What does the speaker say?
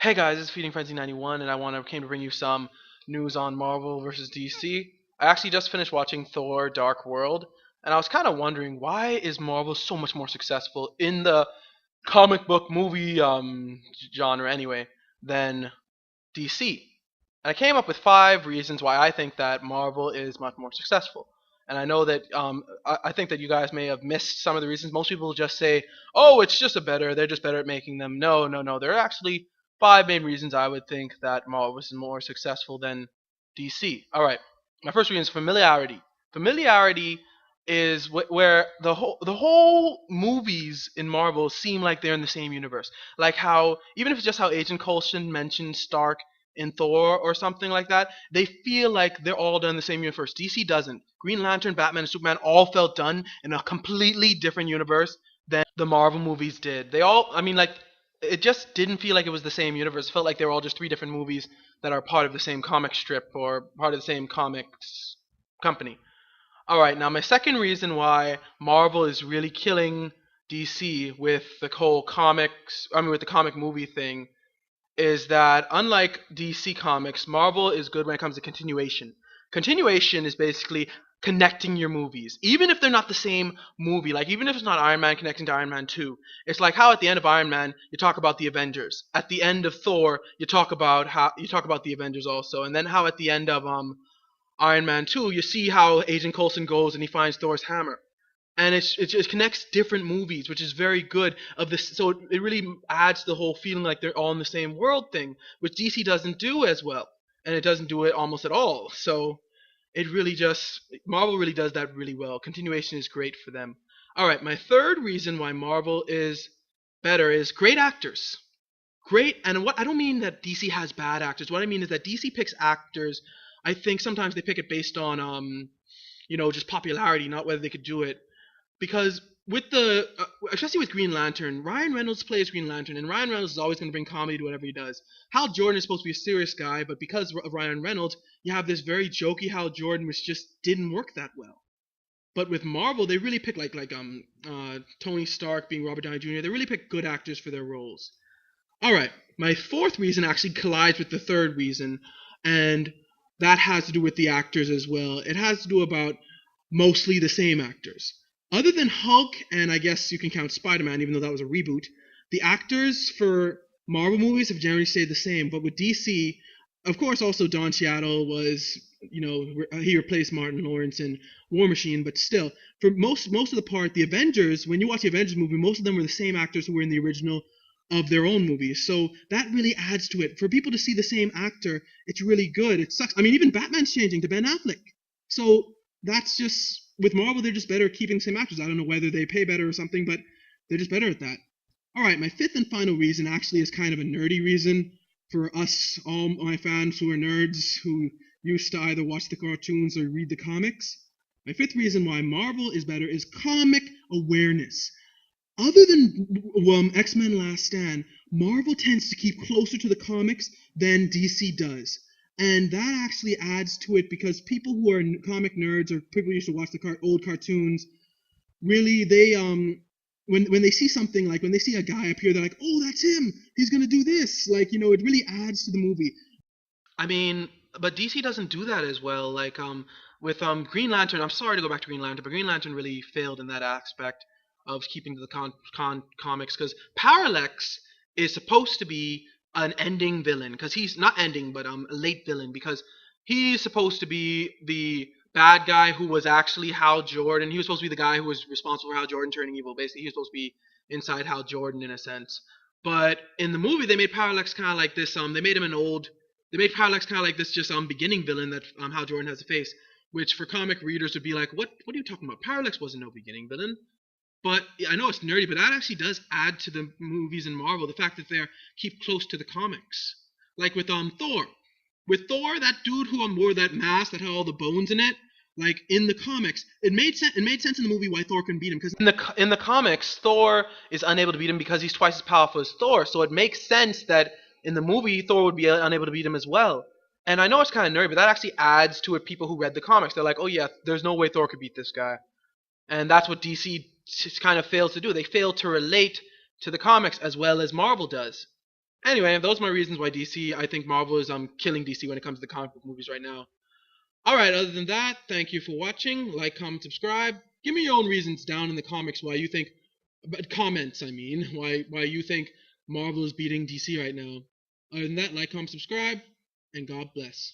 Hey guys, it's Feeding Frenzy 91, and came to bring you some news on Marvel versus DC. I actually just finished watching Thor: Dark World, and I was kind of wondering why is Marvel so much more successful in the comic book movie genre anyway than DC. And I came up with 5 reasons why I think that Marvel is much more successful. And I know that I think that you guys may have missed some of the reasons. Most people just say, "Oh, it's just a better. They're just better at making them." No, no, no. There are actually 5 main reasons I would think that Marvel is more successful than DC. All right, my first reason is familiarity. Familiarity is where the whole movies in Marvel seem like they're in the same universe. Like how even if it's just how Agent Coulson mentioned Stark in Thor or something like that, they feel like they're all done in the same universe. DC doesn't. Green Lantern, Batman, and Superman all felt done in a completely different universe than the Marvel movies did. They all, I mean, like, it just didn't feel like it was the same universe. It felt like they were all just 3 different movies that are part of the same comic strip or part of the same comics company. All right, now my second reason why Marvel is really killing DC with the whole comics, I mean, with the comic movie thing, is that unlike DC Comics, Marvel is good when it comes to continuation. Continuation is basically connecting your movies, even if they're not the same movie. Like even if it's not Iron Man connecting to Iron Man 2, it's like how at the end of Iron Man you talk about the Avengers. At the end of Thor, you talk about the Avengers also, and then how at the end of Iron Man 2, you see how Agent Coulson goes and he finds Thor's hammer, and it just connects different movies, which is very good. Of this, so it really adds the whole feeling like they're all in the same world thing, which DC doesn't do as well, and it doesn't do it almost at all. So it really just Marvel really does that really well. Continuation is great for them. All right, my third reason why Marvel is better is great actors. Great, and what I don't mean that DC has bad actors. What I mean is that DC picks actors. I think sometimes they pick it based on just popularity, not whether they could do it, because with the especially with Green Lantern, Ryan Reynolds plays Green Lantern, and Ryan Reynolds is always going to bring comedy to whatever he does. Hal Jordan is supposed to be a serious guy, but because of Ryan Reynolds, you have this very jokey Hal Jordan, which just didn't work that well. But with Marvel, they really pick Tony Stark being Robert Downey Jr. They really pick good actors for their roles. All right, my fourth reason actually collides with the third reason, and that has to do with the actors as well. It has to do about mostly the same actors. Other than Hulk, and I guess you can count Spider-Man, even though that was a reboot, the actors for Marvel movies have generally stayed the same. But with DC, of course, also Don Cheadle was, he replaced Martin Lawrence in War Machine, but still, for most of the part, the Avengers, when you watch the Avengers movie, most of them were the same actors who were in the original of their own movies. So that really adds to it. For people to see the same actor, it's really good. It sucks. I mean, even Batman's changing to Ben Affleck. So that's just with Marvel, they're just better at keeping the same actors. I don't know whether they pay better or something, but they're just better at that. All right, my fifth and final reason actually is kind of a nerdy reason for us, all my fans who are nerds who used to either watch the cartoons or read the comics. My fifth reason why Marvel is better is comic awareness. Other than X-Men Last Stand, Marvel tends to keep closer to the comics than DC does. And that actually adds to it because people who are comic nerds or people who used to watch the old cartoons, really they when they see something, like when they see a guy appear, they're like, oh, that's him. He's gonna do this. Like, it really adds to the movie. I mean, but DC doesn't do that as well. Like with Green Lantern, I'm sorry to go back to Green Lantern, but Green Lantern really failed in that aspect of keeping to the comics, because Parallax is supposed to be an ending villain, because he's not ending but a late villain, because he's supposed to be the bad guy who was actually Hal Jordan. He was supposed to be the guy who was responsible for Hal Jordan turning evil. Basically, he was supposed to be inside Hal Jordan in a sense. But in the movie, they made Parallax kind of like this. They made Parallax kind of like this just beginning villain that Hal Jordan has to face, which for comic readers would be like, what are you talking about? Parallax wasn't no beginning villain. But I know it's nerdy, but that actually does add to the movies in Marvel, the fact that they keep close to the comics. Like with Thor. With Thor, that dude who wore that mask that had all the bones in it, like in the comics, it made sense. It made sense in the movie why Thor couldn't beat him, because in the comics, Thor is unable to beat him because he's twice as powerful as Thor. So it makes sense that in the movie Thor would be unable to beat him as well. And I know it's kind of nerdy, but that actually adds to it. People who read the comics, they're like, oh yeah, there's no way Thor could beat this guy. And that's what DC kind of fails to do. They fail to relate to the comics as well as Marvel does. Anyway, those are my reasons why DC. I think Marvel is killing DC when it comes to the comic book movies right now. All right. Other than that, thank you for watching. Like, comment, subscribe. Give me your own reasons down in the comics why you think, but comments. I mean, why you think Marvel is beating DC right now. Other than that, like, comment, subscribe, and God bless.